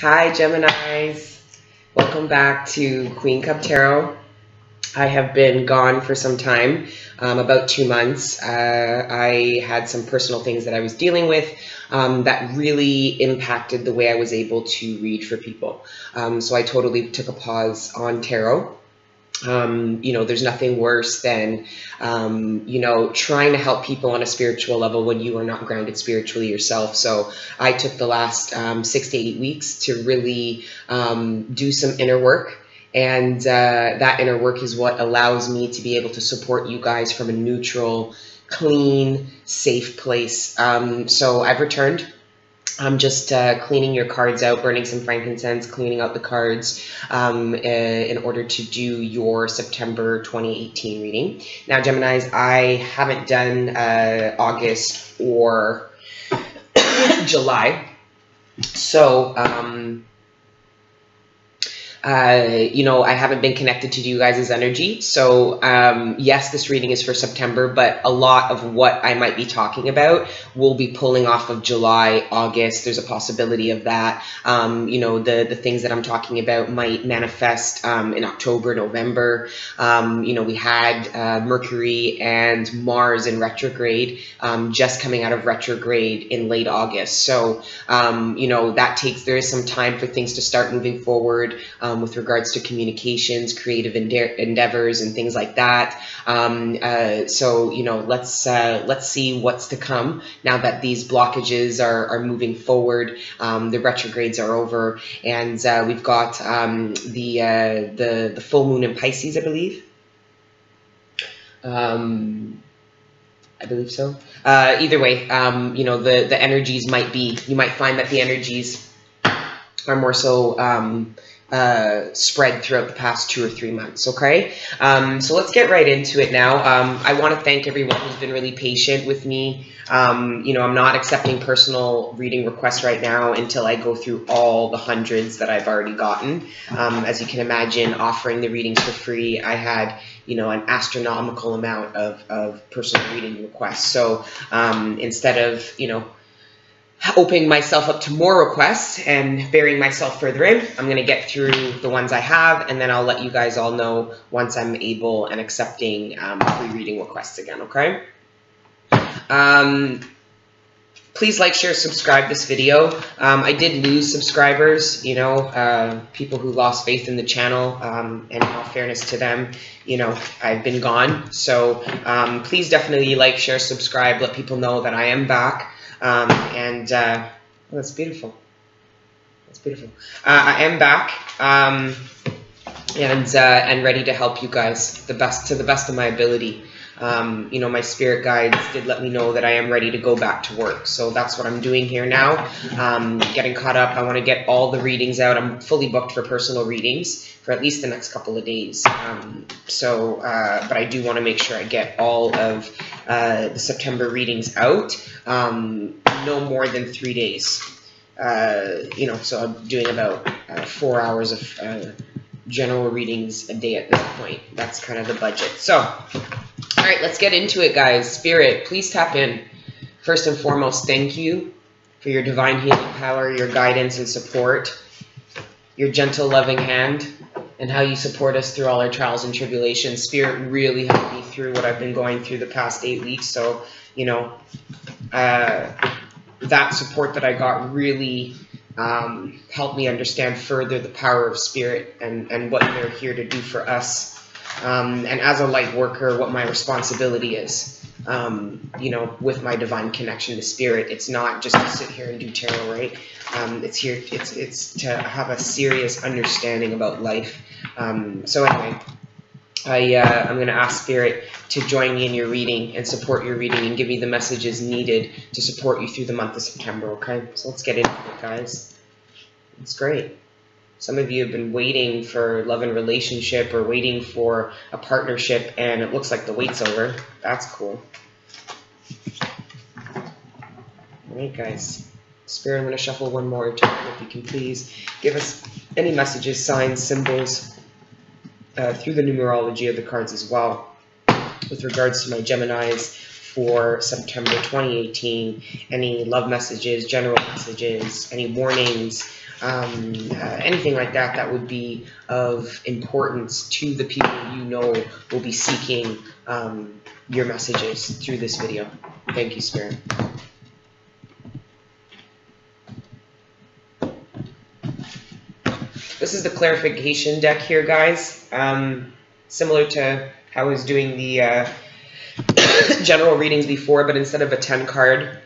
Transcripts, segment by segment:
Hi, Geminis. Welcome back to Queen Cup Tarot. I have been gone for some time, about 2 months. I had some personal things that I was dealing with that really impacted the way I was able to read for people. So I totally took a pause on tarot. There's nothing worse than, trying to help people on a spiritual level when you are not grounded spiritually yourself. So I took the last 6 to 8 weeks to really do some inner work. And that inner work is what allows me to be able to support you guys from a neutral, clean, safe place. So I've returned. I'm just cleaning your cards out, burning some frankincense, cleaning out the cards in order to do your September 2018 reading. Now, Geminis, I haven't done August or July. So, I haven't been connected to you guys' energy. So, yes, this reading is for September, but a lot of what I might be talking about will be pulling off of July, August. There's a possibility of that. The things that I'm talking about might manifest in October, November. We had Mercury and Mars in retrograde, just coming out of retrograde in late August. So, there is some time for things to start moving forward. With regards to communications, creative endeavors, and things like that. Let's see what's to come now that these blockages are moving forward. The retrogrades are over, and we've got the full moon in Pisces, I believe. I believe so. Either way, the energies you might find that the energies are more so spread throughout the past 2 or 3 months. Okay, so let's get right into it now. I want to thank everyone who's been really patient with me. I'm not accepting personal reading requests right now until I go through all the hundreds that I've already gotten. As you can imagine, offering the readings for free, I had an astronomical amount of personal reading requests. So instead of opening myself up to more requests and burying myself further in, I'm going to get through the ones I have, and then I'll let you guys all know once I'm able and accepting free reading requests again, okay? Please like, share, subscribe this video. I did lose subscribers, people who lost faith in the channel, and in all fairness to them, I've been gone. So please definitely like, share, subscribe, let people know that I am back. That's beautiful. That's beautiful. I am back, and ready to help you guys to the best of my ability. My spirit guides did let me know that I am ready to go back to work. So that's what I'm doing here now. Getting caught up. I want to get all the readings out. I'm fully booked for personal readings for at least the next couple of days. But I do want to make sure I get all of the September readings out. No more than 3 days. So I'm doing about 4 hours of general readings a day at this point. That's kind of the budget. So, all right, let's get into it, guys. Spirit, please tap in. First and foremost, thank you for your divine healing power, your guidance and support, your gentle, loving hand, and how you support us through all our trials and tribulations. Spirit really helped me through what I've been going through the past 8 weeks. So, that support that I got really helped me understand further the power of spirit and what they're here to do for us. And as a light worker, what my responsibility is, with my divine connection to spirit. It's not just to sit here and do tarot, right? It's to have a serious understanding about life. So anyway, I'm going to ask Spirit to join me in your reading and support your reading and give me the messages needed to support you through the month of September, okay? So let's get into it, guys. It's great. Some of you have been waiting for love and relationship or waiting for a partnership, and it looks like the wait's over. That's cool. All right, guys. Spirit, I'm going to shuffle one more time. If you can please give us any messages, signs, symbols, through the numerology of the cards as well, with regards to my Geminis for September 2018. Any love messages, general messages, any warnings, anything like that that would be of importance to the people you know will be seeking your messages through this video. Thank you, Spirit. This is the clarification deck here, guys. Similar to how I was doing the general readings before, but instead of a 10 card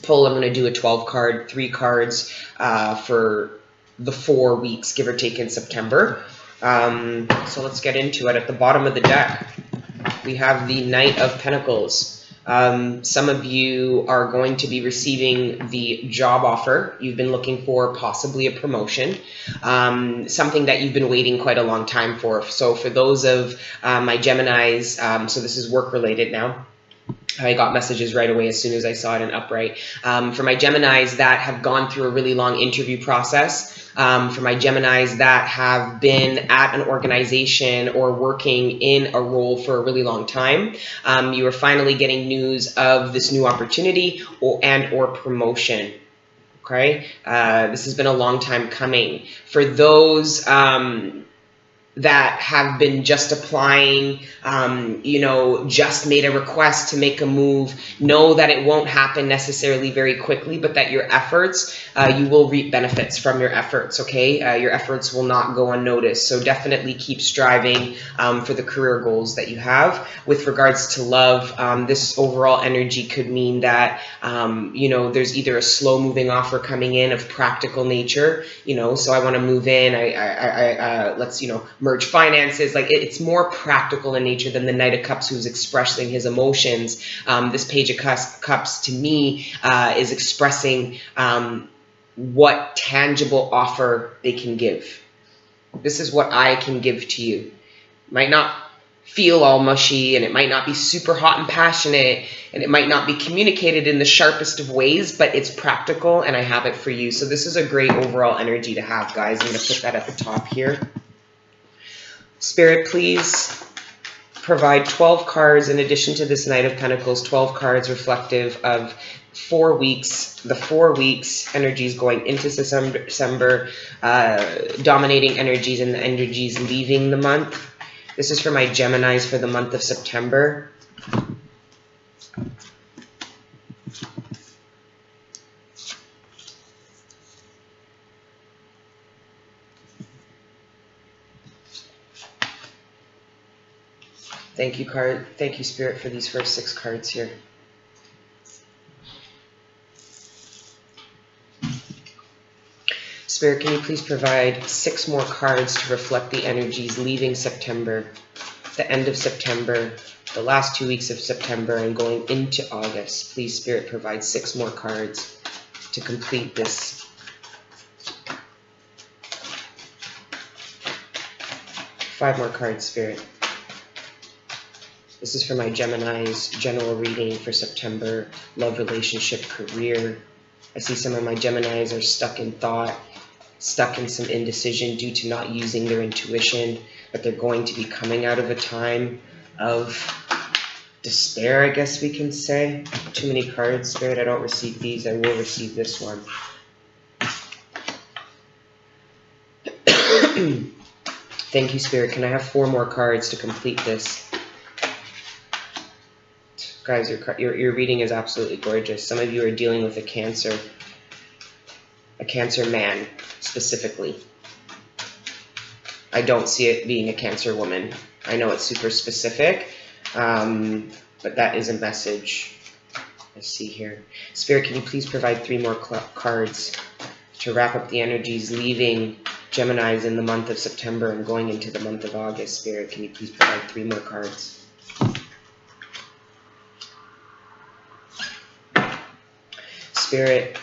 pull, I'm going to do a 12 card, 3 cards for the 4 weeks, give or take, in September. So let's get into it. At the bottom of the deck, we have the Knight of Pentacles. Some of you are going to be receiving the job offer you've been looking for, possibly a promotion, something that you've been waiting quite a long time for. So for those of my Geminis, so this is work related now. I got messages right away as soon as I saw it in Upright. For my Geminis that have gone through a really long interview process, for my Geminis that have been at an organization or working in a role for a really long time, you are finally getting news of this new opportunity or promotion. Okay, this has been a long time coming. For those that have been just applying, you know, just made a request to make a move, know that it won't happen necessarily very quickly, but that your efforts, you will reap benefits from your efforts, okay? Your efforts will not go unnoticed. So definitely keep striving for the career goals that you have. With regards to love, this overall energy could mean that, you know, there's either a slow moving offer coming in of practical nature, you know, so I want to move in, let's, you know, merge finances. Like, it's more practical in nature than the Knight of Cups, who's expressing his emotions. This Page of Cups to me is expressing what tangible offer they can give. This is what I can give to you. Might not feel all mushy, and it might not be super hot and passionate, and it might not be communicated in the sharpest of ways, but it's practical, and I have it for you. So this is a great overall energy to have, guys. I'm going to put that at the top here. Spirit, please provide 12 cards in addition to this Knight of Pentacles, 12 cards reflective of 4 weeks, the 4 weeks energies going into December, dominating energies and the energies leaving the month. This is for my Geminis for the month of September. Thank you, Spirit, for these first 6 cards here. Spirit, can you please provide 6 more cards to reflect the energies leaving September, the end of September, the last 2 weeks of September, and going into August? Please, Spirit, provide 6 more cards to complete this. Five more cards, Spirit. This is for my Geminis, general reading for September, love, relationship, career. I see some of my Geminis are stuck in thought, stuck in some indecision due to not using their intuition, but they're going to be coming out of a time of despair, I guess we can say. Too many cards, Spirit. I don't receive these. I will receive this one. Thank you, Spirit. Can I have 4 more cards to complete this? Guys, your reading is absolutely gorgeous. Some of you are dealing with a Cancer man specifically. I don't see it being a Cancer woman. I know it's super specific, but that is a message I see here. Spirit, can you please provide 3 more cards to wrap up the energies leaving Geminis in the month of September and going into the month of August? Spirit, can you please provide 3 more cards? Spirit,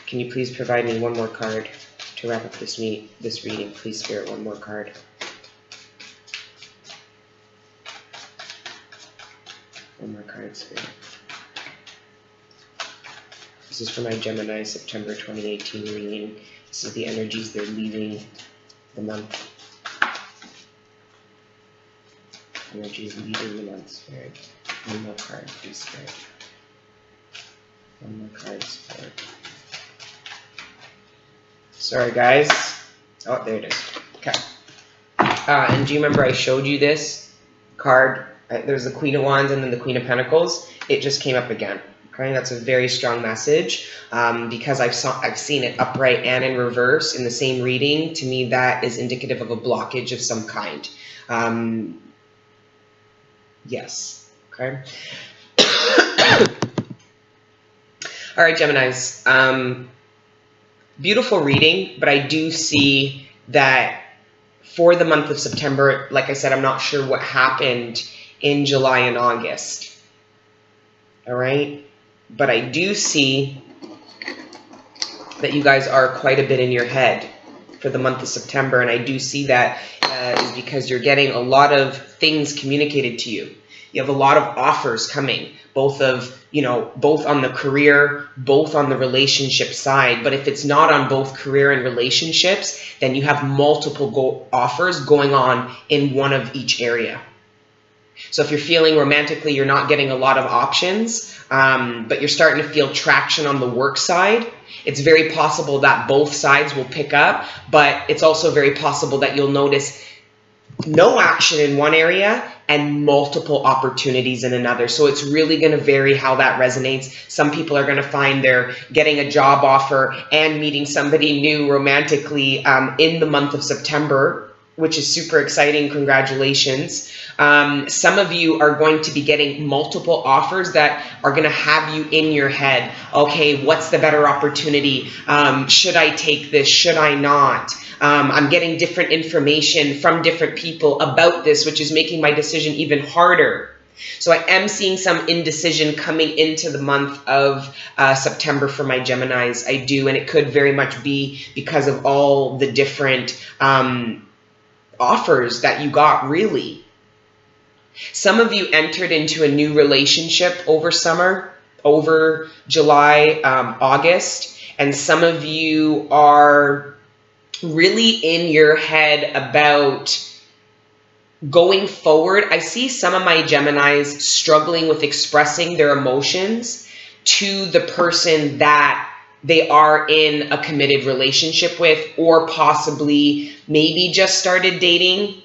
can you please provide me 1 more card to wrap up this reading? Please, Spirit, 1 more card. One more card, Spirit. This is for my Gemini September 2018 reading. This is the energies they're leaving the month. Energies leaving the month, Spirit. One more card, please, Spirit. One more card, Spirit. Sorry, guys. Oh, there it is. Okay. And do you remember I showed you this card? There's the Queen of Wands and then the Queen of Pentacles. It just came up again. Okay, that's a very strong message because I've seen it upright and in reverse in the same reading. To me, that is indicative of a blockage of some kind. Yes. Okay. All right, Geminis. Beautiful reading, but I do see that for the month of September, like I said, I'm not sure what happened in July and August. All right. But I do see that you guys are quite a bit in your head for the month of September. And I do see that is because you're getting a lot of things communicated to you. You have a lot of offers coming, both on the career, both on the relationship side. But if it's not on both career and relationships, then you have multiple offers going on in one of each area. So if you're feeling romantically, you're not getting a lot of options, but you're starting to feel traction on the work side. It's very possible that both sides will pick up, but it's also very possible that you'll notice no action in one area and multiple opportunities in another. So it's really going to vary how that resonates. Some people are going to find they're getting a job offer and meeting somebody new romantically in the month of September, which is super exciting. Congratulations. Some of you are going to be getting multiple offers that are going to have you in your head. Okay, what's the better opportunity? Should I take this? Should I not? I'm getting different information from different people about this, which is making my decision even harder. So I am seeing some indecision coming into the month of September for my Geminis. I do, and it could very much be because of all the different offers that you got, really. Some of you entered into a new relationship over summer, over July, August, and some of you are really in your head about going forward. I see some of my Geminis struggling with expressing their emotions to the person that they are in a committed relationship with, or possibly maybe just started dating.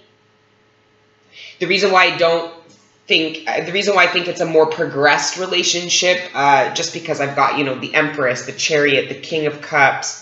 The reason why I think it's a more progressed relationship, just because I've got, the Empress, the Chariot, the King of Cups,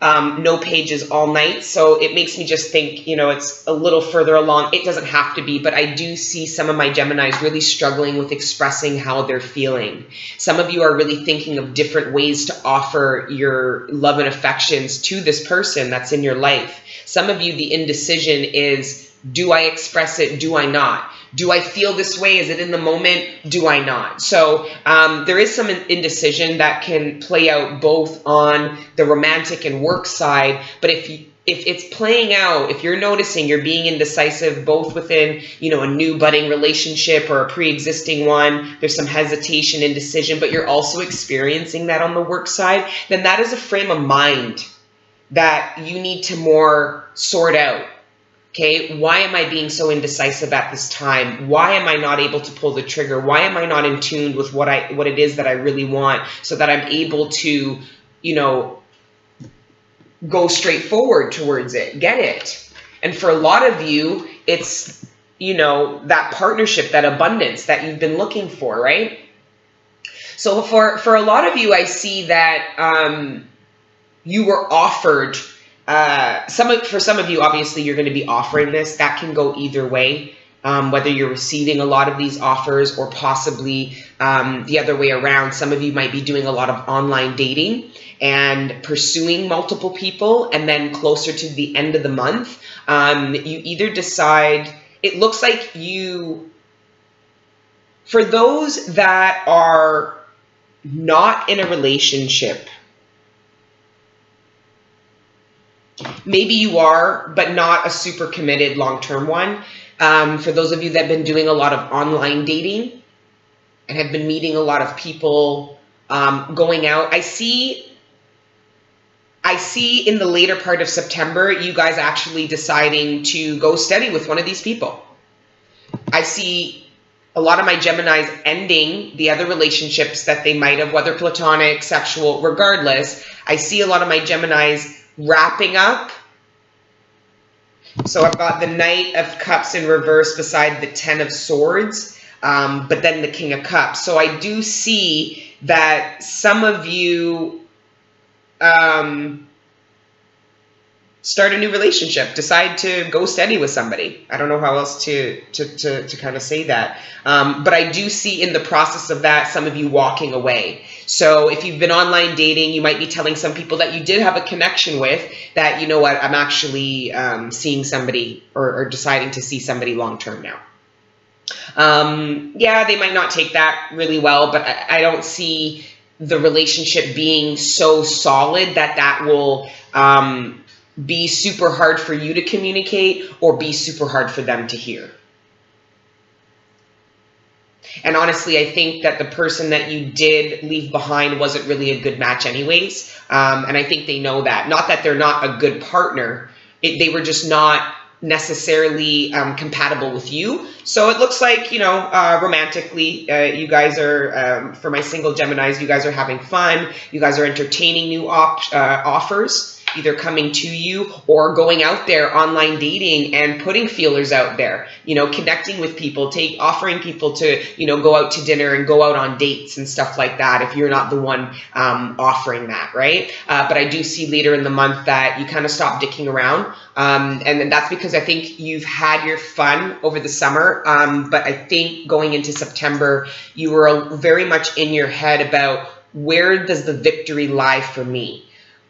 no pages all night. So it makes me just think, it's a little further along. It doesn't have to be, but I do see some of my Geminis really struggling with expressing how they're feeling. Some of you are really thinking of different ways to offer your love and affections to this person that's in your life. Some of you, the indecision is, do I express it? Do I not? Do I feel this way? Is it in the moment? Do I not? So there is some indecision that can play out both on the romantic and work side. But if it's playing out, if you're noticing you're being indecisive both within, a new budding relationship or a pre-existing one, there's some hesitation, indecision, but you're also experiencing that on the work side, then that is a frame of mind that you need to more sort out. Okay, why am I being so indecisive at this time? Why am I not able to pull the trigger? Why am I not in tune with what it is that I really want, so that I'm able to, go straight forward towards it, get it? And for a lot of you, it's, that partnership, that abundance that you've been looking for, right? So for a lot of you, I see that you were offered. For some of you, obviously, you're going to be offering this. That can go either way, whether you're receiving a lot of these offers or possibly the other way around. Some of you might be doing a lot of online dating and pursuing multiple people, and then closer to the end of the month, you either decide, it looks like for those that are not in a relationship, maybe you are, but not a super committed long-term one. For those of you that have been doing a lot of online dating and have been meeting a lot of people, going out, I see in the later part of September, you guys actually deciding to go steady with one of these people. I see a lot of my Geminis ending the other relationships that they might have, whether platonic, sexual, regardless. I see a lot of my Geminis wrapping up. So I've got the Knight of Cups in reverse beside the Ten of Swords, but then the King of Cups. So I do see that some of you start a new relationship, decide to go steady with somebody. I don't know how else to kind of say that. But I do see in the process of that, some of you walking away. So if you've been online dating, you might be telling some people that you did have a connection with that, you know what, I'm actually seeing somebody or deciding to see somebody long-term now. Yeah, they might not take that really well, but I don't see the relationship being so solid that that will be super hard for you to communicate or be super hard for them to hear. And honestly, I think that the person that you did leave behind wasn't really a good match anyways. And I think they know that. Not that they're not a good partner. They were just not necessarily compatible with you. So it looks like, you know, romantically, you guys are, for my single Geminis, you guys are having fun. You guys are entertaining new offers, either coming to you or going out there online dating and putting feelers out there, you know, connecting with people, offering people to, you know, go out to dinner and go out on dates and stuff like that if you're not the one offering that, right? But I do see later in the month that you kind of stop dicking around. And then that's because I think you've had your fun over the summer. But I think going into September, you were very much in your head about where does the victory lie for me?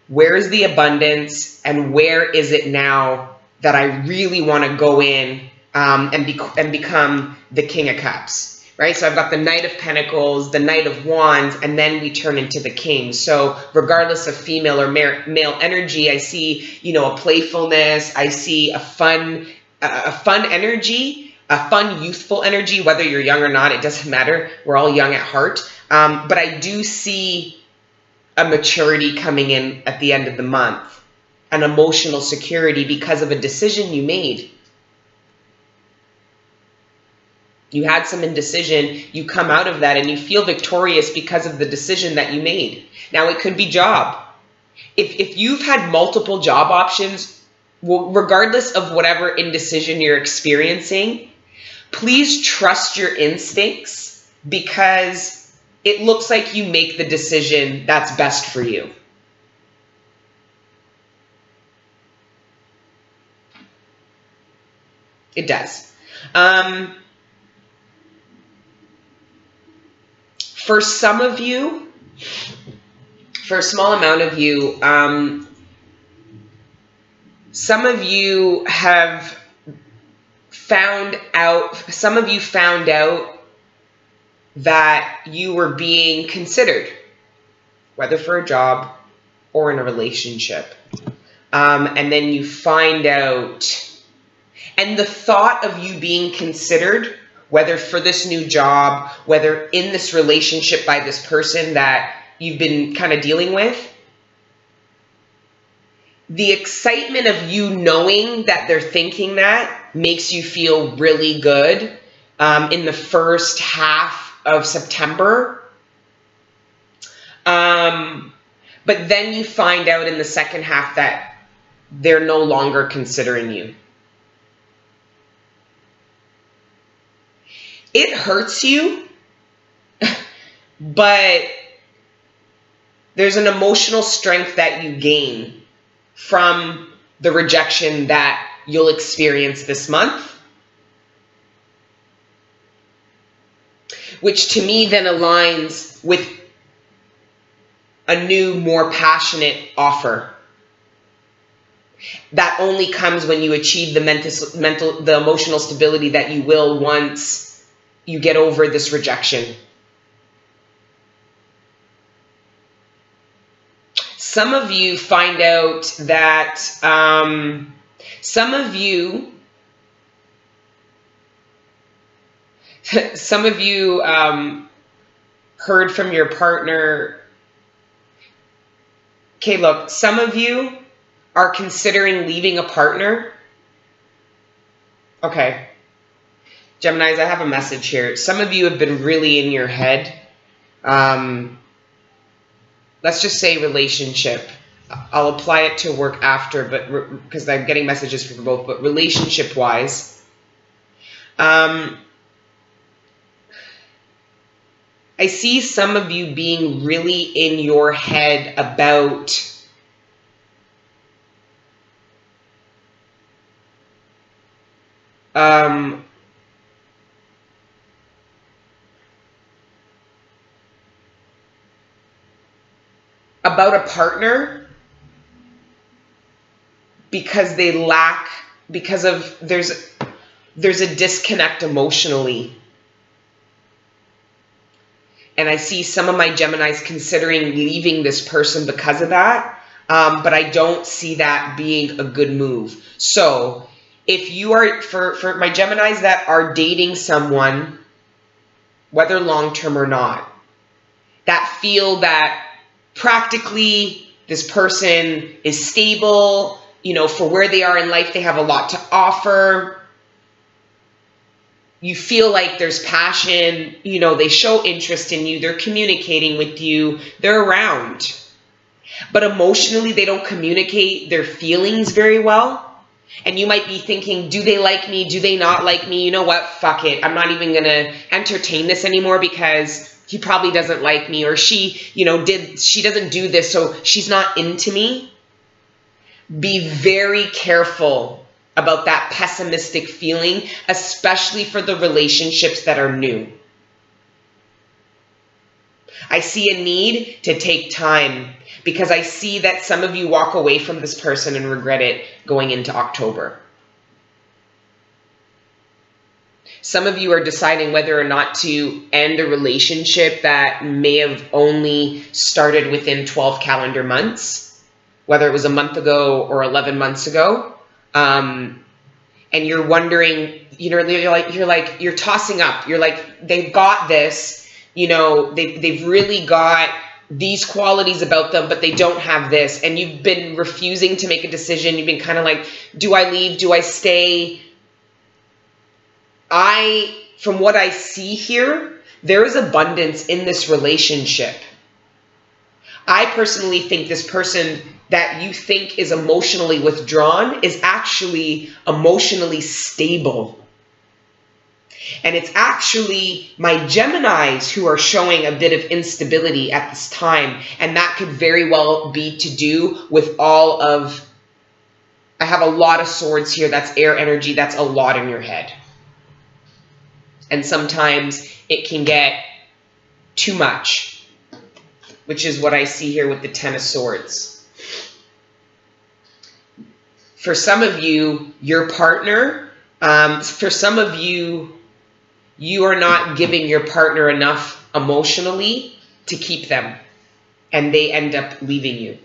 Where is the abundance, and where is it now that I really want to go in and become the King of Cups, right? So I've got the Knight of Pentacles, the Knight of Wands, and then we turn into the King. So regardless of female or male energy, I see, you know, a playfulness. I see a fun energy, a fun, youthful energy, whether you're young or not, it doesn't matter. We're all young at heart. But I do see a maturity coming in at the end of the month, an emotional security because of a decision you made. You had some indecision, you come out of that and you feel victorious because of the decision that you made. Now it could be job. If you've had multiple job options, well, regardless of whatever indecision you're experiencing, please trust your instincts because it looks like you make the decision that's best for you. It does. For some of you, for a small amount of you, some of you have found out, that you were being considered, whether for a job or in a relationship. And then you find out, and the thought of you being considered, whether for this new job, whether in this relationship by this person that you've been kind of dealing with, the excitement of you knowing that they're thinking that makes you feel really good in the first half of September. But then you find out in the second half that they're no longer considering you. It hurts you, but there's an emotional strength that you gain from the rejection that you'll experience this month, which to me then aligns with a new, more passionate offer that only comes when you achieve the emotional stability that you will once you get over this rejection. Some of you find out that some of you heard from your partner. Okay, look, some of you are considering leaving a partner. Okay. Geminis, I have a message here. Some of you have been really in your head. Let's just say relationship. I'll apply it to work after, but because I'm getting messages for both, but relationship-wise, I see some of you being really in your head about a partner because they lack, because of there's a disconnect emotionally. And I see some of my Geminis considering leaving this person because of that, but I don't see that being a good move. So if you are, for my Geminis that are dating someone, whether long-term or not, that feel that practically this person is stable, you know, for where they are in life, they have a lot to offer. You feel like there's passion, you know, they show interest in you, they're communicating with you, they're around. But emotionally, they don't communicate their feelings very well. And you might be thinking, do they like me? Do they not like me? You know what? Fuck it. I'm not even going to entertain this anymore because he probably doesn't like me, or she, you know, she doesn't do this, so she's not into me. Be very careful about that pessimistic feeling, especially for the relationships that are new. I see a need to take time because I see that some of you walk away from this person and regret it going into October. Some of you are deciding whether or not to end a relationship that may have only started within 12 calendar months, whether it was a month ago or 11 months ago. And you're wondering, you know, you're tossing up. You're like, they've got this, you know, they've really got these qualities about them, but they don't have this. And you've been refusing to make a decision. You've been kind of like, do I leave? Do I stay? From what I see here, there is abundance in this relationship. I personally think this person that you think is emotionally withdrawn is actually emotionally stable. And it's actually my Geminis who are showing a bit of instability at this time. And that could very well be to do with all of, I have a lot of swords here. That's air energy. That's a lot in your head. And sometimes it can get too much, which is what I see here with the Ten of Swords. For some of you, your partner, for some of you, you are not giving your partner enough emotionally to keep them, and they end up leaving you.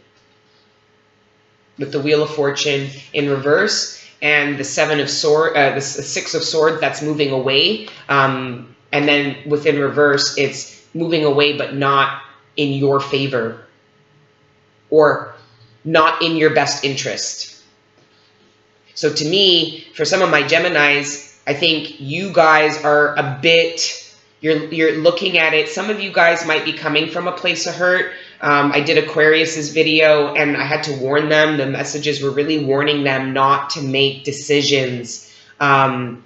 With the Wheel of Fortune in reverse, and the Seven of Swords, the Six of Swords, that's moving away. And then within reverse, it's moving away, but not in your favor or not in your best interest. So to me, for some of my Geminis, I think you guys are a bit, you're looking at it. Some of you guys might be coming from a place of hurt. I did Aquarius's video and I had to warn them. The messages were really warning them not to make decisions from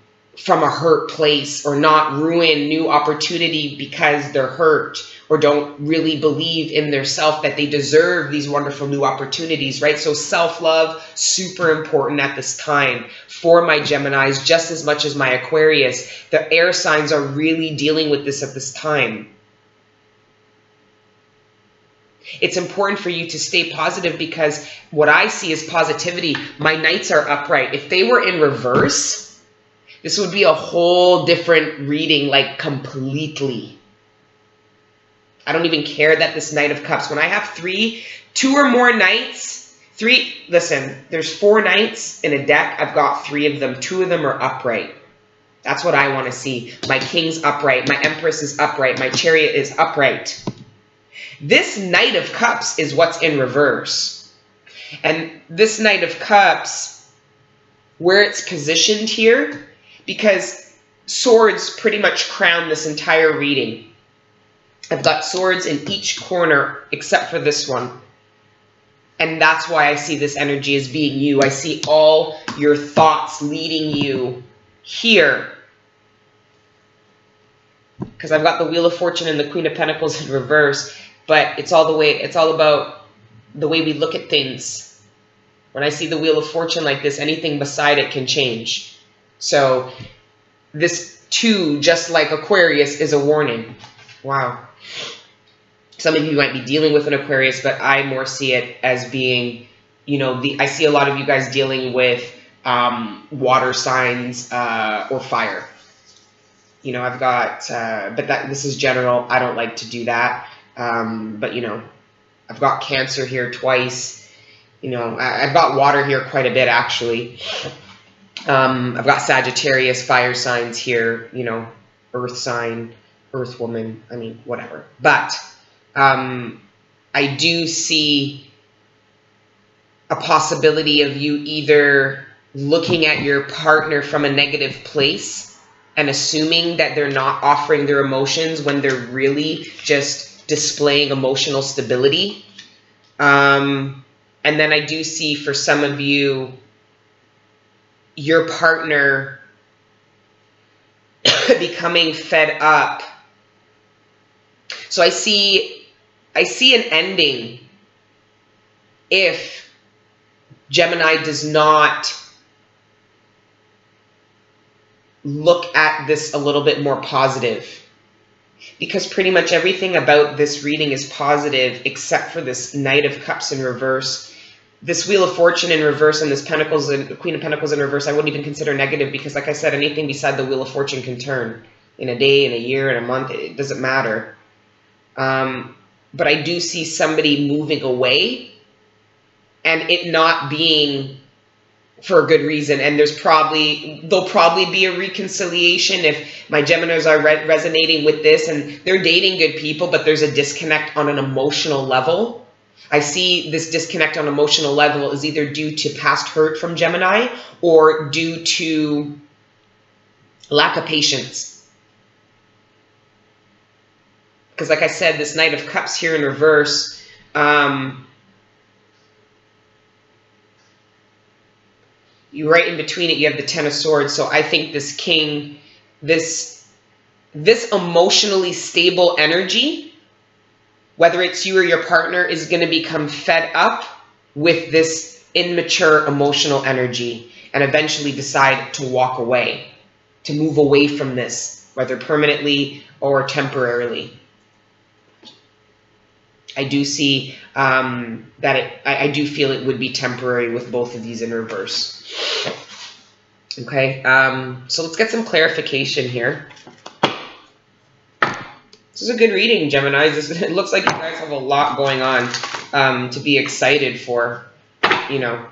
a hurt place, or not ruin new opportunity because they're hurt or don't really believe in their self that they deserve these wonderful new opportunities, right? So self-love, super important at this time for my Geminis, just as much as my Aquarius. The air signs are really dealing with this at this time. It's important for you to stay positive because what I see is positivity. My Knights are upright. If they were in reverse, this would be a whole different reading, like completely. I don't even care that this Knight of Cups, when I have two or more Knights, listen, there's 4 Knights in a deck. I've got 3 of them. 2 of them are upright. That's what I want to see. My King's upright. My Empress is upright. My Chariot is upright. This Knight of Cups is what's in reverse. And this Knight of Cups, where it's positioned here, because swords pretty much crown this entire reading. I've got swords in each corner except for this one. And that's why I see this energy as being you. I see all your thoughts leading you here. Because I've got the Wheel of Fortune and the Queen of Pentacles in reverse. But it's all about the way we look at things. When I see the Wheel of Fortune like this, anything beside it can change. So this too, just like Aquarius, is a warning. Wow. Some of you might be dealing with an Aquarius, but I more see it as being, you know, I see a lot of you guys dealing with water signs or fire. You know, I've got, but this is general. I don't like to do that. But, you know, I've got Cancer here twice. You know, I've got water here quite a bit, actually. I've got Sagittarius, fire signs here, you know, earth sign, earth woman, I mean, whatever. But I do see a possibility of you either looking at your partner from a negative place and assuming that they're not offering their emotions when they're really just displaying emotional stability. And then I do see for some of you, your partner becoming fed up. So I see an ending if Gemini does not look at this a little bit more positive. Because pretty much everything about this reading is positive except for this Knight of Cups in reverse. This Wheel of Fortune in reverse and this Pentacles and Queen of Pentacles in reverse, I wouldn't even consider negative because, like I said, anything beside the Wheel of Fortune can turn in a day, in a year, in a month. It doesn't matter. But I do see somebody moving away and it not being for a good reason. And there'll probably be a reconciliation if my Geminis are resonating with this and they're dating good people, but there's a disconnect on an emotional level. I see this disconnect on emotional level is either due to past hurt from Gemini or due to lack of patience. Because like I said, this Knight of Cups here in reverse, you right in between it, you have the Ten of Swords. So I think this King, this emotionally stable energy, whether it's you or your partner, is going to become fed up with this immature emotional energy and eventually decide to walk away, to move away from this, whether permanently or temporarily. I do see I do feel it would be temporary with both of these in reverse. Okay, so let's get some clarification here. This is a good reading, Geminis. It looks like you guys have a lot going on to be excited for, you know,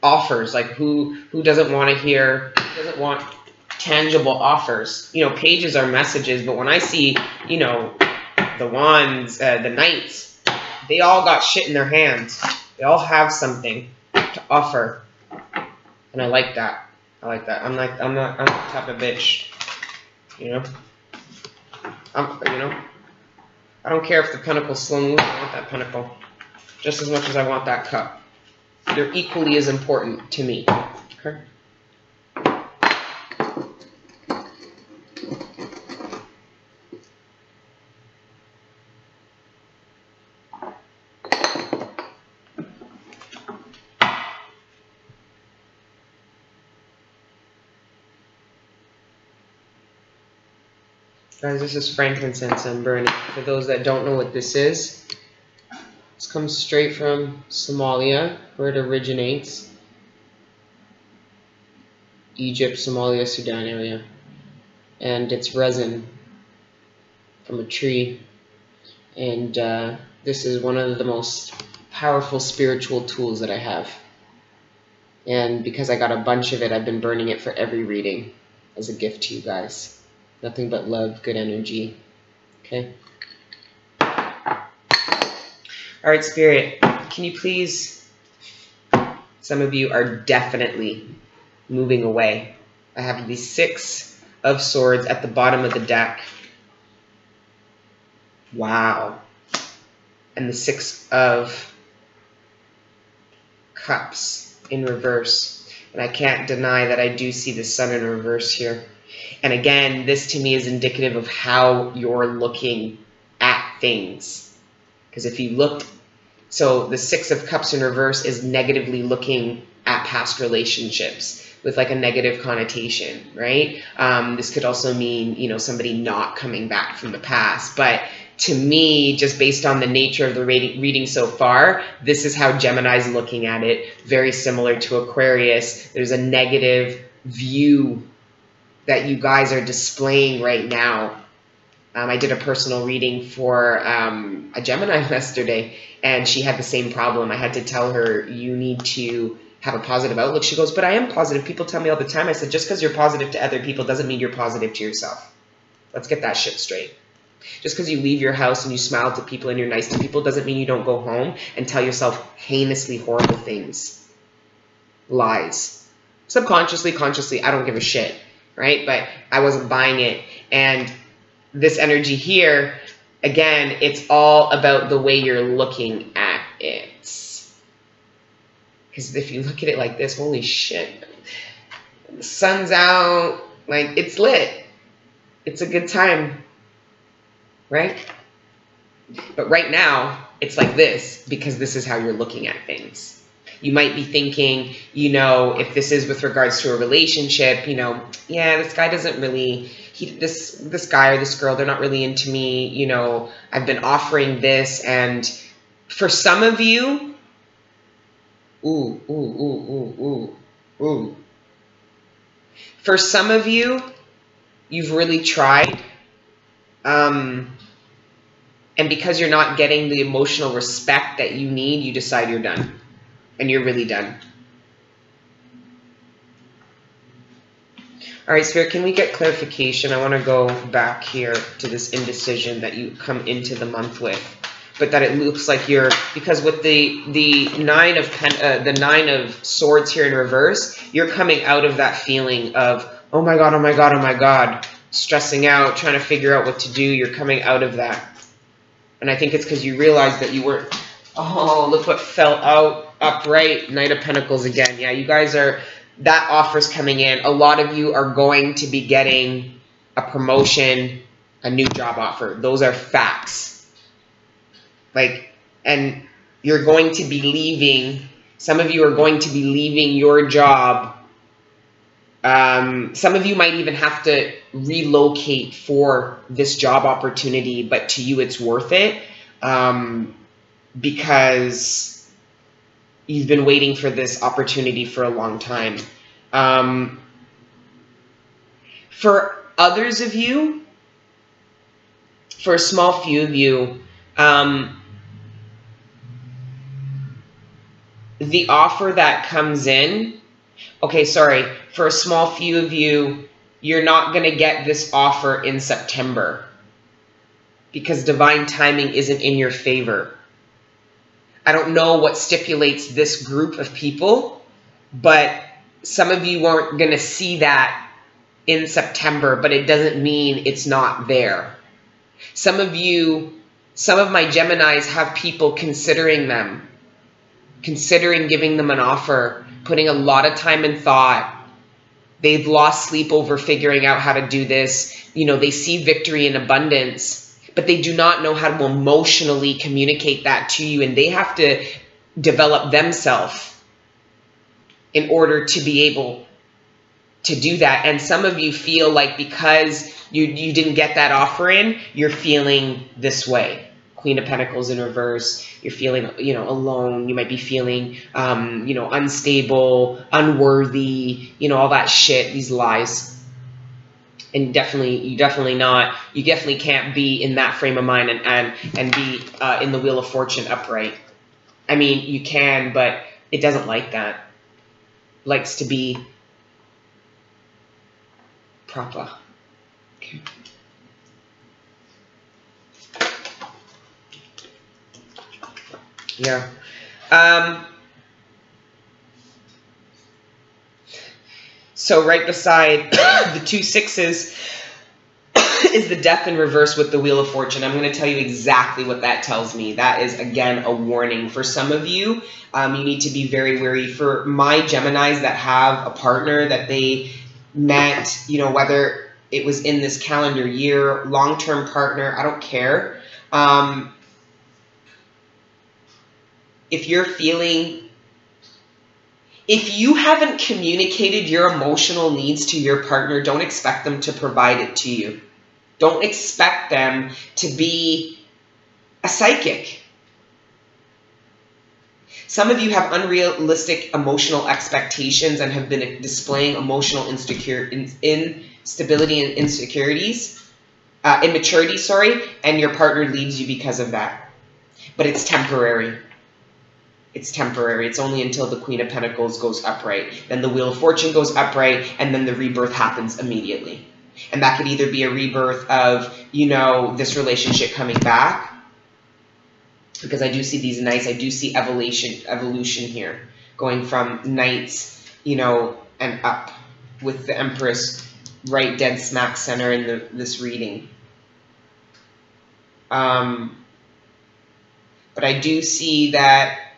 offers. Like who doesn't want to hear, who doesn't want tangible offers? You know, pages are messages, but when I see, you know, the wands, the knights, they all got shit in their hands. They all have something to offer. And I like that. I like that. I'm the type of bitch, you know? You know? I don't care if the pentacle's slow moving. I want that pentacle just as much as I want that cup. They're equally as important to me. Okay? Guys, this is frankincense I'm burning. For those that don't know what this is, this comes straight from Somalia, where it originates. Egypt, Somalia, Sudan area. And it's resin from a tree. And this is one of the most powerful spiritual tools that I have. And because I got a bunch of it, I've been burning it for every reading as a gift to you guys. Nothing but love, good energy. Okay? Alright, Spirit, can you please... Some of you are definitely moving away. I have these 6 of Swords at the bottom of the deck. Wow. And the Six of Cups in reverse. And I can't deny that I do see the Sun in reverse here. And again, this to me is indicative of how you're looking at things. Because if you look, so the Six of Cups in reverse is negatively looking at past relationships with like a negative connotation, right? This could also mean, you know, somebody not coming back from the past. But to me, just based on the nature of the reading so far, this is how Gemini's looking at it. Very similar to Aquarius. There's a negative view that you guys are displaying right now. I did a personal reading for a Gemini yesterday, and she had the same problem. I had to tell her, you need to have a positive outlook. She goes, but I am positive. People tell me all the time. I said, just because you're positive to other people doesn't mean you're positive to yourself. Let's get that shit straight. Just because you leave your house and you smile to people and you're nice to people doesn't mean you don't go home and tell yourself heinously horrible things. Lies. Subconsciously, consciously, I don't give a shit, right? But I wasn't buying it. And this energy here, again, it's all about the way you're looking at it. Because if you look at it like this, holy shit, the sun's out, like, it's lit. It's a good time, right? But right now, it's like this because this is how you're looking at things. You might be thinking, you know, if this is with regards to a relationship, you know, yeah, this guy doesn't really, this guy or this girl, they're not really into me, you know, I've been offering this, and for some of you, for some of you, you've really tried, and because you're not getting the emotional respect that you need, you decide you're done. And you're really done. All right, Spirit, can we get clarification? I want to go back here to this indecision that you come into the month with. But that it looks like you're, because with the nine of Swords here in reverse, you're coming out of that feeling of, oh my God, oh my God, oh my God, stressing out, trying to figure out what to do. You're coming out of that. And I think it's because you realized that you weren't, oh, look what fell out upright. Knight of Pentacles again. Yeah, you guys are, that offer's coming in. A lot of you are going to be getting a promotion, a new job offer. Those are facts. Like, and you're going to be leaving, some of you are going to be leaving your job. Some of you might even have to relocate for this job opportunity, but to you it's worth it because you've been waiting for this opportunity for a long time. For others of you, for a small few of you, the offer that comes in, okay, sorry, for a small few of you, you're not going to get this offer in September because divine timing isn't in your favor. I don't know what stipulates this group of people, but some of you aren't going to see that in September, but it doesn't mean it's not there. Some of you, some of my Geminis have people considering them, considering giving them an offer, putting a lot of time and thought. They've lost sleep over figuring out how to do this. You know, they see victory in abundance, but they do not know how to emotionally communicate that to you, and they have to develop themselves in order to be able to do that. And some of you feel like because you didn't get that offer in, you're feeling this way. Queen of Pentacles in reverse, you're feeling, you know, alone. You might be feeling, you know, unstable, unworthy, you know, all that shit, these lies. And you definitely can't be in that frame of mind and be in the Wheel of Fortune upright. I mean, you can, but it doesn't like that. It likes to be proper. Okay. Yeah. So right beside the 2 sixes is the Death in reverse with the Wheel of Fortune. I'm going to tell you exactly what that tells me. That is, again, a warning. For some of you, you need to be very wary. For my Geminis that have a partner that they met, you know, whether it was in this calendar year, long-term partner, I don't care. If you're feeling... If you haven't communicated your emotional needs to your partner, don't expect them to provide it to you. Don't expect them to be a psychic. Some of you have unrealistic emotional expectations and have been displaying emotional instability and immaturity, sorry, and your partner leaves you because of that. But it's temporary. It's temporary. It's only until the Queen of Pentacles goes upright. Then the Wheel of Fortune goes upright, and then the rebirth happens immediately. And that could either be a rebirth of, you know, this relationship coming back. Because I do see these knights. I do see evolution here. Going from knights, you know, and up. With the Empress right dead smack center in this reading. But I do see that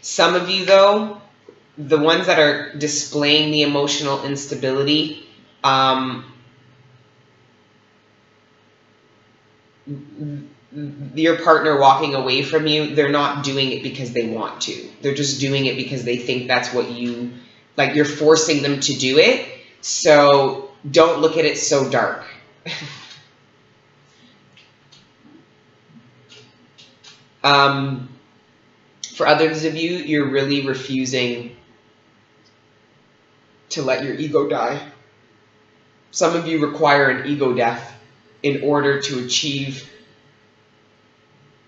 some of you, though, the ones that are displaying the emotional instability, your partner walking away from you, they're not doing it because they want to. They're just doing it because they think that's what you, like, you're forcing them to do it. So don't look at it so dark. For others of you, you're really refusing to let your ego die. Some of you require an ego death in order to achieve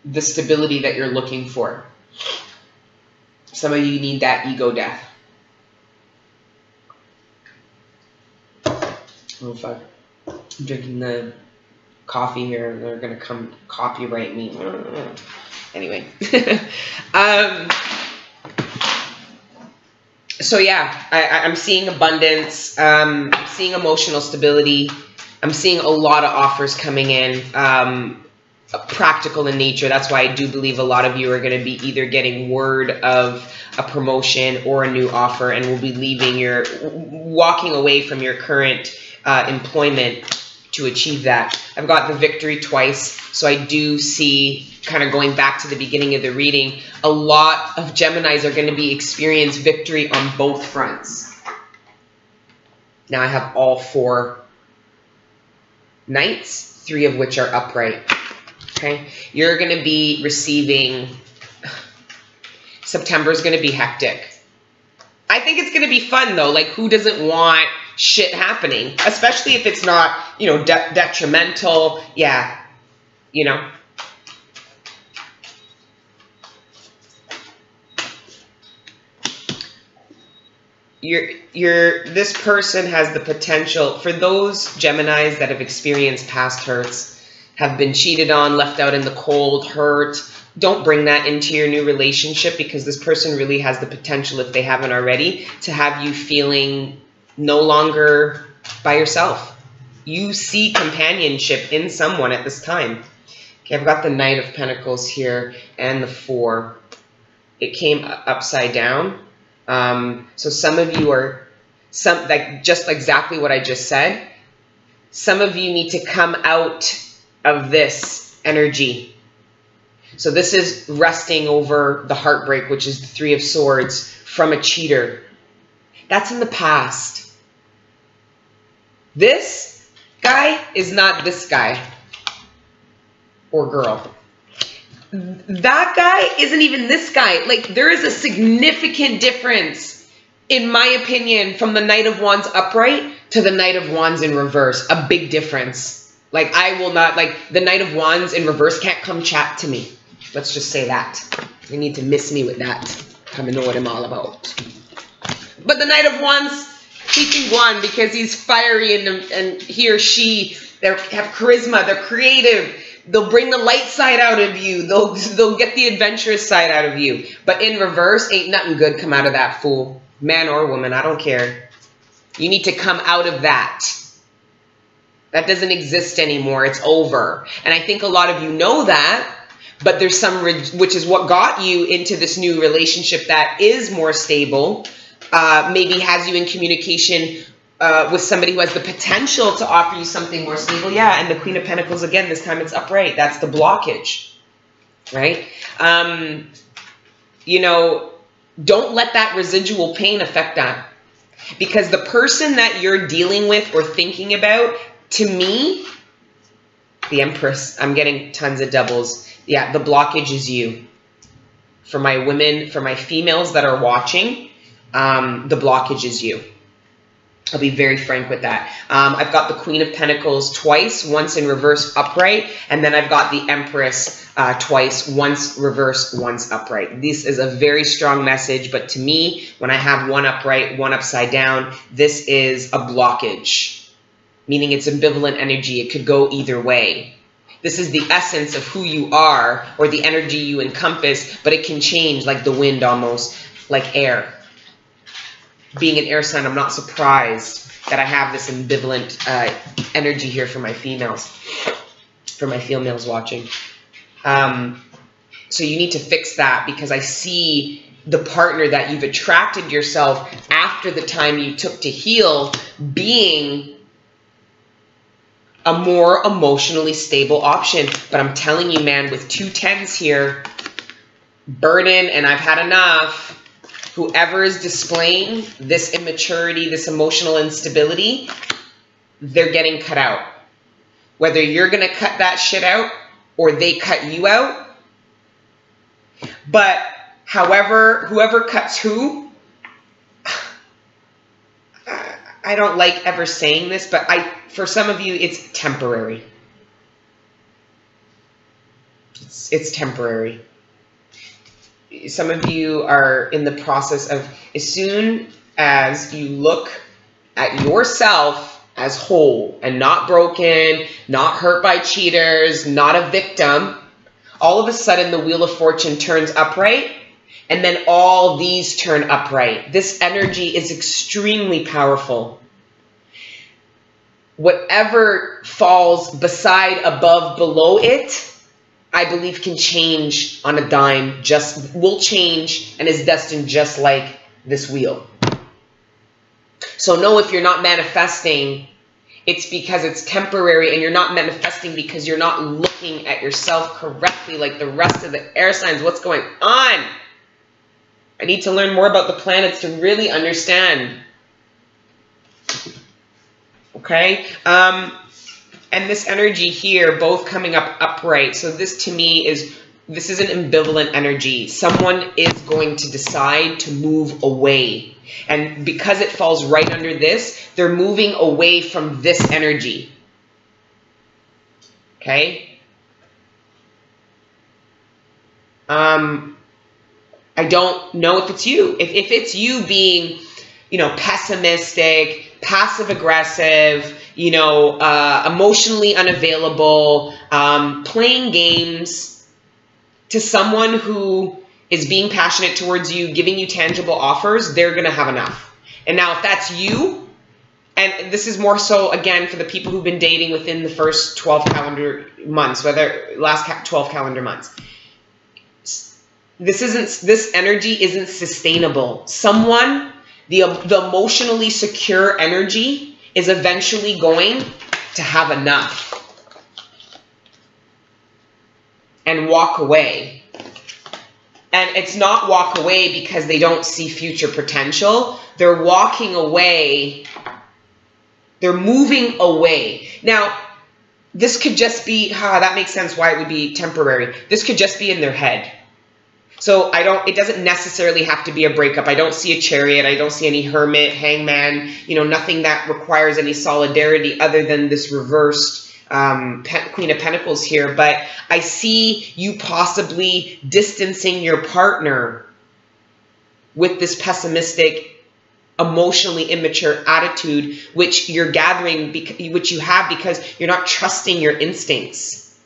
the stability that you're looking for. Some of you need that ego death. Oh, fuck. I'm drinking the coffee here. They're going to come copyright me. Anyway. So yeah, I'm seeing abundance. I'm seeing emotional stability. I'm seeing a lot of offers coming in, practical in nature. That's why I do believe a lot of you are going to be either getting word of a promotion or a new offer, and will be walking away from your current employment to achieve that. I've got the victory twice, so I do see, kind of going back to the beginning of the reading, a lot of Geminis are going to be experience victory on both fronts. Now I have all 4 knights, 3 of which are upright. Okay, you're going to be receiving, September is going to be hectic. I think it's going to be fun though. Like, who doesn't want shit happening? Especially if it's not, you know, detrimental. Yeah, you know. This person has the potential, for those Geminis that have experienced past hurts, have been cheated on, left out in the cold, hurt. Don't bring that into your new relationship, because this person really has the potential, if they haven't already, to have you feeling no longer by yourself. You see companionship in someone at this time. Okay, I've got the Knight of Pentacles here and the 4. It came upside down. So some of you are, just exactly what I just said. Some of you need to come out of this energy. So this is resting over the heartbreak, which is the 3 of Swords, from a cheater. That's in the past. This guy is not this guy or girl. That guy isn't even this guy. Like, there is a significant difference, in my opinion, from the Knight of Wands upright to the Knight of Wands in reverse. A big difference. Like, I will not, like, the Knight of Wands in reverse can't come chat to me. Let's just say that. You need to miss me with that. Come and know what I'm all about. But the Knight of Wands, he can go on because he's fiery, and he or she, they have charisma, they're creative, They'll bring the light side out of you. They'll get the adventurous side out of you. But in reverse, ain't nothing good come out of that fool. Man or woman, I don't care. You need to come out of that. That doesn't exist anymore. It's over. And I think a lot of you know that, but there's some, which is what got you into this new relationship that is more stable, maybe has you in communication with somebody who has the potential to offer you something more stable. Yeah, and the Queen of Pentacles, again, this time it's upright. That's the blockage, right? You know, don't let that residual pain affect that. Because the person that you're dealing with or thinking about, to me, the Empress, I'm getting tons of doubles. Yeah, the blockage is you. For my women, for my females that are watching, the blockage is you. I'll be very frank with that. I've got the Queen of Pentacles twice, once in reverse upright, and then I've got the Empress twice, once reverse, once upright. This is a very strong message, but to me, when I have one upright, one upside down, this is a blockage, meaning it's ambivalent energy. It could go either way. This is the essence of who you are or the energy you encompass, but it can change like the wind almost, like air. Being an air sign, I'm not surprised that I have this ambivalent energy here for my females, for my females watching. So you need to fix that, because I see the partner that you've attracted yourself after the time you took to heal being a more emotionally stable option. But I'm telling you, man, with 2 10s here, burden and I've had enough. Whoever is displaying this immaturity, this emotional instability, they're getting cut out. Whether you're going to cut that shit out or they cut you out. But however, whoever cuts who, I don't like ever saying this, but for some of you, it's temporary. It's temporary. Some of you are in the process of, as soon as you look at yourself as whole and not broken, not hurt by cheaters, not a victim, all of a sudden the Wheel of Fortune turns upright, and then all these turn upright. This energy is extremely powerful. Whatever falls beside, above, below it, I believe can change on a dime, will change and is destined just like this wheel. So know if you're not manifesting, it's because it's temporary, and you're not manifesting because you're not looking at yourself correctly like the rest of the air signs. What's going on? I need to learn more about the planets to really understand. Okay? And this energy here, both coming up upright. So this to me is, this is an ambivalent energy. Someone is going to decide to move away. And because it falls right under this, they're moving away from this energy. Okay? I don't know if it's you. If it's you being, you know, pessimistic, passive aggressive, you know, emotionally unavailable, playing games to someone who is being passionate towards you, giving you tangible offers, they're going to have enough. And now if that's you, and this is more so, again, for the people who've been dating within the first 12 calendar months, last 12 calendar months, this energy isn't sustainable. Someone, the emotionally secure energy is eventually going to have enough and walk away. And it's not walk away because they don't see future potential. They're walking away. They're moving away. Now, this could just be, that makes sense why it would be temporary. This could just be in their head. So it doesn't necessarily have to be a breakup. I don't see a Chariot. I don't see any Hermit, Hangman, you know, nothing that requires any solidarity other than this reversed Queen of Pentacles here. But I see you possibly distancing your partner with this pessimistic, emotionally immature attitude, which you're gathering, which you have because you're not trusting your instincts.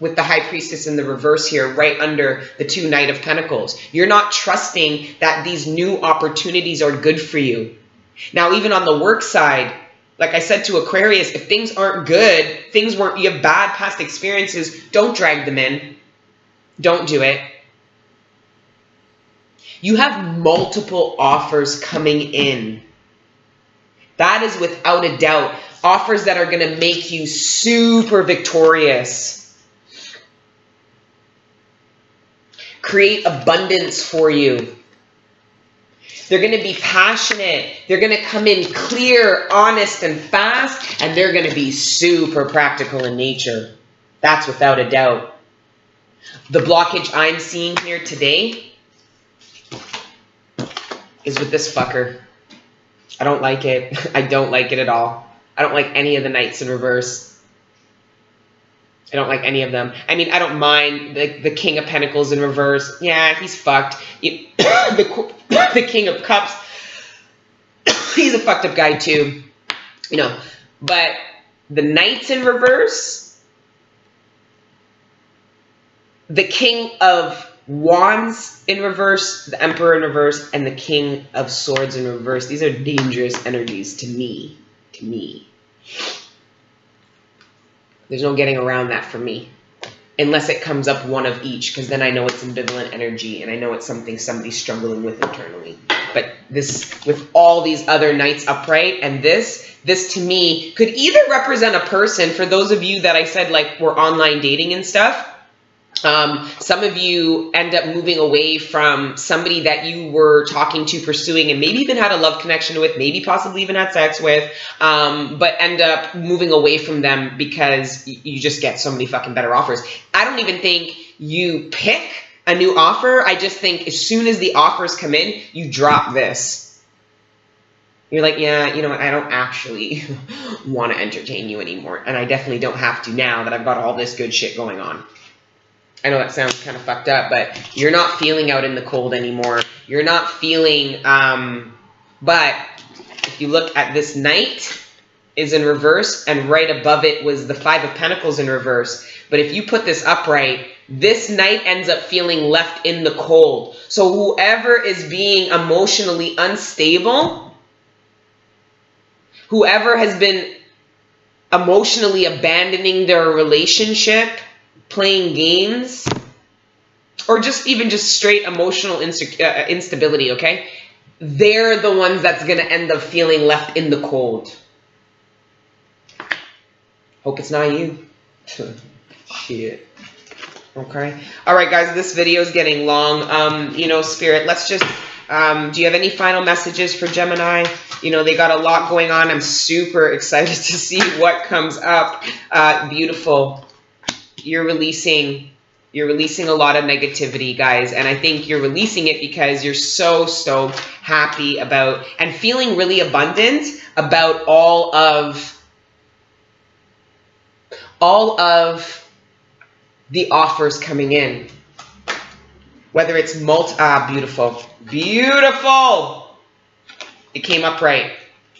with the High Priestess in the reverse here, right under the 2 Knight of Pentacles. You're not trusting that these new opportunities are good for you. Now, even on the work side, like I said to Aquarius, if things aren't good, you have bad past experiences, don't drag them in. Don't do it. You have multiple offers coming in. That is without a doubt. Offers that are going to make you super victorious. Create abundance for you. They're going to be passionate. They're going to come in clear, honest, and fast. And they're going to be super practical in nature. That's without a doubt. The blockage I'm seeing here today is with this fucker. I don't like it. I don't like it at all. I don't like any of the Knights in reverse. I don't like any of them. I mean, I don't mind the King of Pentacles in reverse. Yeah, he's fucked. The King of Cups, he's a fucked up guy too. You know, but the Knights in reverse, the King of Wands in reverse, the Emperor in reverse, and the King of Swords in reverse. These are dangerous energies to me. To me. There's no getting around that for me. Unless it comes up one of each, because then I know it's ambivalent energy, and I know it's something somebody's struggling with internally. But this, with all these other Knights upright, and this to me could either represent a person, for those of you that I said like were online dating and stuff. Some of you end up moving away from somebody that you were talking to, pursuing, and maybe even had a love connection with, maybe possibly even had sex with, but end up moving away from them because you just get so many fucking better offers. I don't even think you pick a new offer. I just think as soon as the offers come in, you drop this. You're like, yeah, you know what, I don't actually want to entertain you anymore. And I definitely don't have to now that I've got all this good shit going on. I know that sounds kind of fucked up, but you're not feeling out in the cold anymore. You're not feeling, but if you look at this Knight is in reverse, and right above it was the 5 of Pentacles in reverse. But if you put this upright, this Knight ends up feeling left in the cold. So whoever is being emotionally unstable, whoever has been emotionally abandoning their relationship, playing games, or just even just straight emotional instability, okay? They're the ones that's going to end up feeling left in the cold. Hope it's not you. Shit. Okay. All right, guys, this video is getting long. You know, Spirit, let's just, do you have any final messages for Gemini? You know, they got a lot going on. I'm super excited to see what comes up. Beautiful. You're releasing a lot of negativity, guys, and I think you're releasing it because you're so stoked, happy about, and feeling really abundant about all of the offers coming in. Whether it's beautiful. Beautiful! It came up right.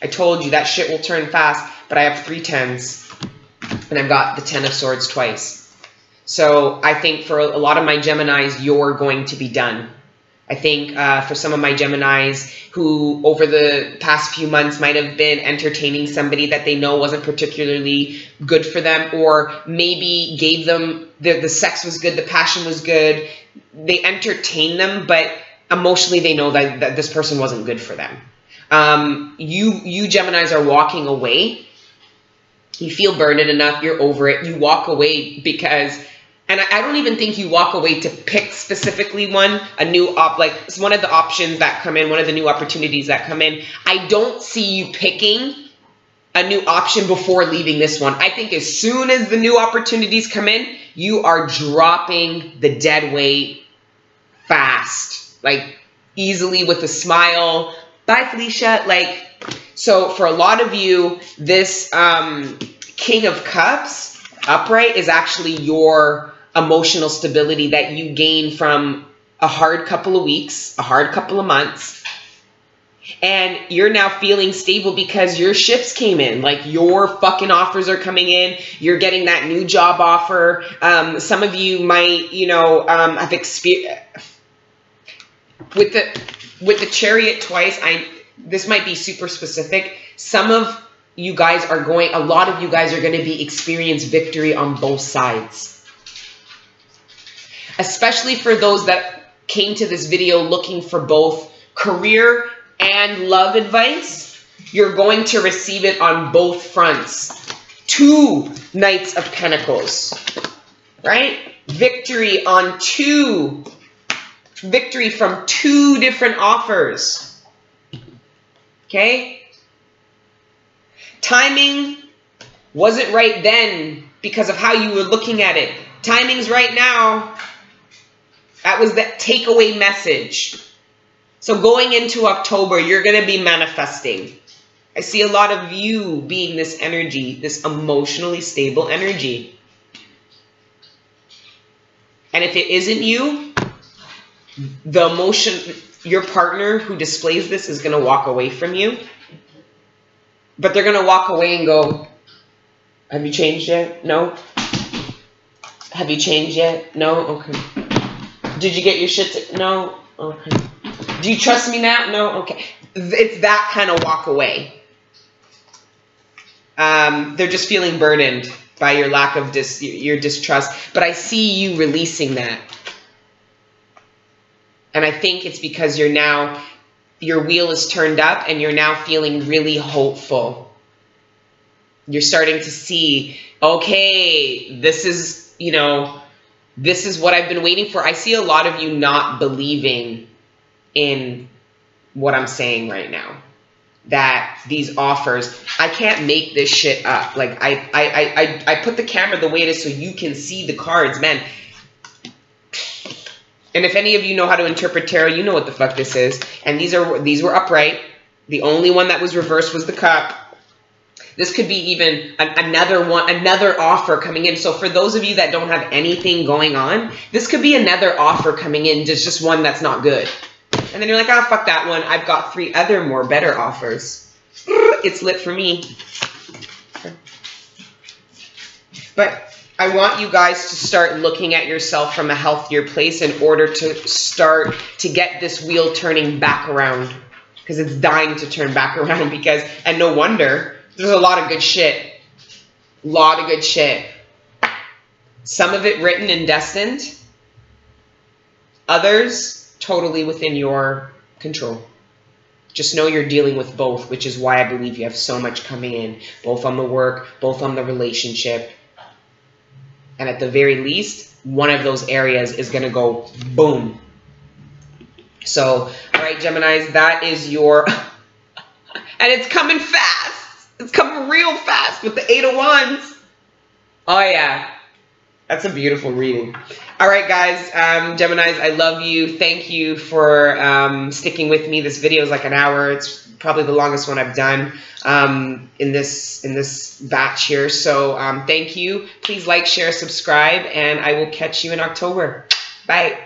I told you that shit will turn fast, but I have 3 10s, and I've got the 10 of Swords twice. So I think for a lot of my Geminis, you're going to be done. I think for some of my Geminis who over the past few months might have been entertaining somebody that they know wasn't particularly good for them, or maybe gave them, the sex was good, the passion was good, they entertained them, but emotionally they know that this person wasn't good for them. You Geminis are walking away. You feel burned enough, you're over it, you walk away because, and I don't even think you walk away to pick specifically one, like it's one of the options that come in, one of the new opportunities that come in. I don't see you picking a new option before leaving this one. I think as soon as the new opportunities come in, you are dropping the dead weight fast, like easily with a smile. Bye, Felicia. Like, so for a lot of you, this King of Cups upright is actually your emotional stability that you gain from a hard couple of weeks, a hard couple of months, And you're now feeling stable because your shifts came in. Like your fucking offers are coming in. You're getting that new job offer. Some of you might, you know, have experienced with the Chariot twice. This might be super specific. Some of you guys are going. A lot of you guys are going to be experience victory on both sides. Especially for those that came to this video looking for both career and love advice, you're going to receive it on both fronts. 2 Knights of Pentacles, right? Victory on 2. Victory from 2 different offers. Okay? Timing wasn't right then because of how you were looking at it. Timing's right now. That was the takeaway message. So going into October, you're going to be manifesting. I see a lot of you being this energy, this emotionally stable energy. And if it isn't you, the emotion, your partner who displays this is going to walk away from you. But they're going to walk away and go, have you changed yet? No. Have you changed yet? No? Okay. Did you get your shit? No? Okay. Do you trust me now? No? Okay. It's that kind of walk away. They're just feeling burdened by your lack of your distrust. But I see you releasing that. And I think it's because you're now, your wheel is turned up and you're now feeling really hopeful. You're starting to see, okay, this is, you know, this is what I've been waiting for. I see a lot of you not believing in what I'm saying right now. That these offers, I can't make this shit up. Like I put the camera the way it is so you can see the cards, man. And if any of you know how to interpret tarot, you know what the fuck this is. And these were upright. The only one that was reversed was the cup. This could be even another offer coming in. So for those of you that don't have anything going on, this could be another offer coming in, just one that's not good. And then you're like, oh, fuck that one. I've got 3 other more better offers. It's lit for me. But I want you guys to start looking at yourself from a healthier place in order to start to get this wheel turning back around. Because it's dying to turn back around because, and no wonder, there's a lot of good shit. A lot of good shit. Some of it written and destined. Others totally within your control. Just know you're dealing with both, which is why I believe you have so much coming in, both on the work, both on the relationship. And at the very least, one of those areas is going to go boom. So, all right, Geminis, that is your, and it's coming fast. It's coming real fast with the 8 of Wands. Oh yeah. That's a beautiful reading. All right, guys, Geminis, I love you. Thank you for sticking with me. This video is like an hour. It's probably the longest one I've done in this batch here. So thank you. Please like, share, subscribe, and I will catch you in October. Bye.